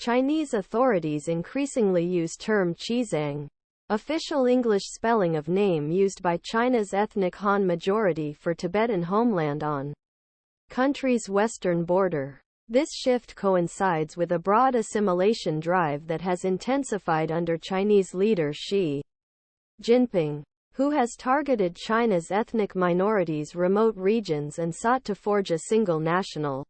Chinese authorities increasingly use term Xizang, official English spelling of name used by China's ethnic Han majority for Tibetan homeland on country's western border. This shift coincides with a broad assimilation drive that has intensified under Chinese leader Xi Jinping, who has targeted China's ethnic minorities' remote regions and sought to forge a single national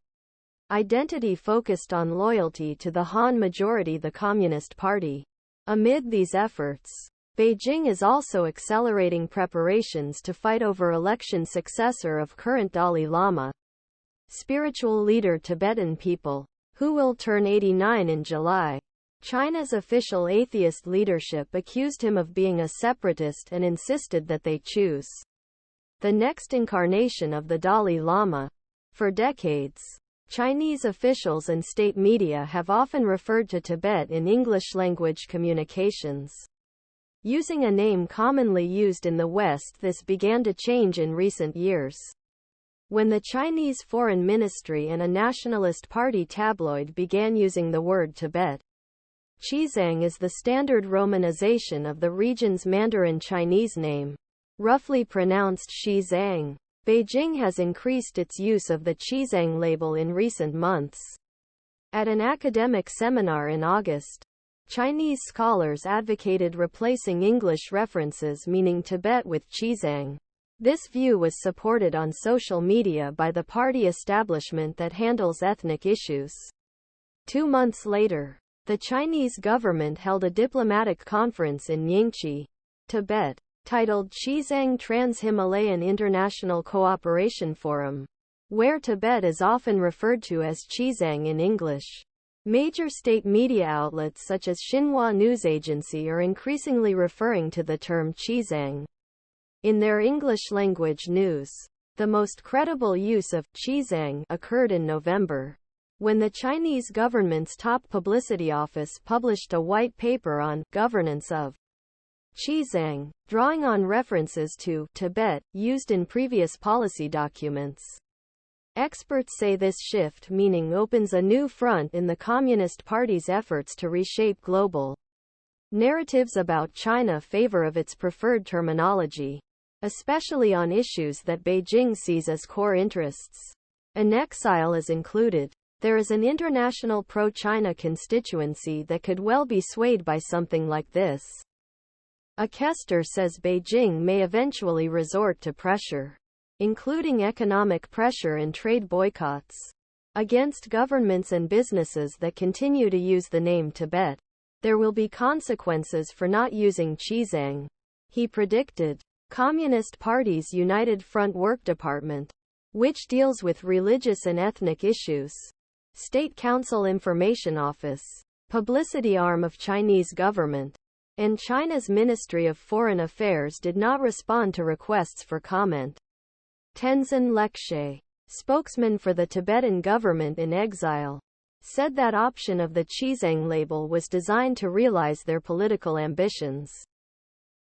identity focused on loyalty to the Han majority, the Communist Party. Amid these efforts, Beijing is also accelerating preparations to fight over election successor of current Dalai Lama, spiritual leader Tibetan people, who will turn 89 in July. China's official atheist leadership accused him of being a separatist and insisted that they choose the next incarnation of the Dalai Lama. For decades, Chinese officials and state media have often referred to Tibet in English-language communications using a name commonly used in the West. This began to change in recent years, when the Chinese Foreign Ministry and a nationalist party tabloid began using the word Tibet. Xizang is the standard romanization of the region's Mandarin Chinese name, roughly pronounced Xizang. Beijing has increased its use of the Xizang label in recent months. At an academic seminar in August, Chinese scholars advocated replacing English references meaning Tibet with Xizang. This view was supported on social media by the party establishment that handles ethnic issues. 2 months later, the Chinese government held a diplomatic conference in Nyingchi, Tibet, titled Xizang Trans-Himalayan International Cooperation Forum, where Tibet is often referred to as Xizang in English. Major state media outlets such as Xinhua News Agency are increasingly referring to the term Xizang in their English-language news. The most credible use of Xizang occurred in November, when the Chinese government's top publicity office published a white paper on governance of Xizang, drawing on references to Tibet used in previous policy documents. Experts say this shift meaning opens a new front in the Communist Party's efforts to reshape global narratives about China favor of its preferred terminology, especially on issues that Beijing sees as core interests. An exile is included. There is an international pro-China constituency that could well be swayed by something like this. A Kester says Beijing may eventually resort to pressure, including economic pressure and trade boycotts, against governments and businesses that continue to use the name Tibet. There will be consequences for not using Xizang, he predicted. Communist Party's United Front Work Department, which deals with religious and ethnic issues, State Council Information Office, publicity arm of Chinese government, and China's Ministry of Foreign Affairs did not respond to requests for comment. Tenzin Lekshe, spokesman for the Tibetan government in exile, said that option of the Xizang label was designed to realize their political ambitions.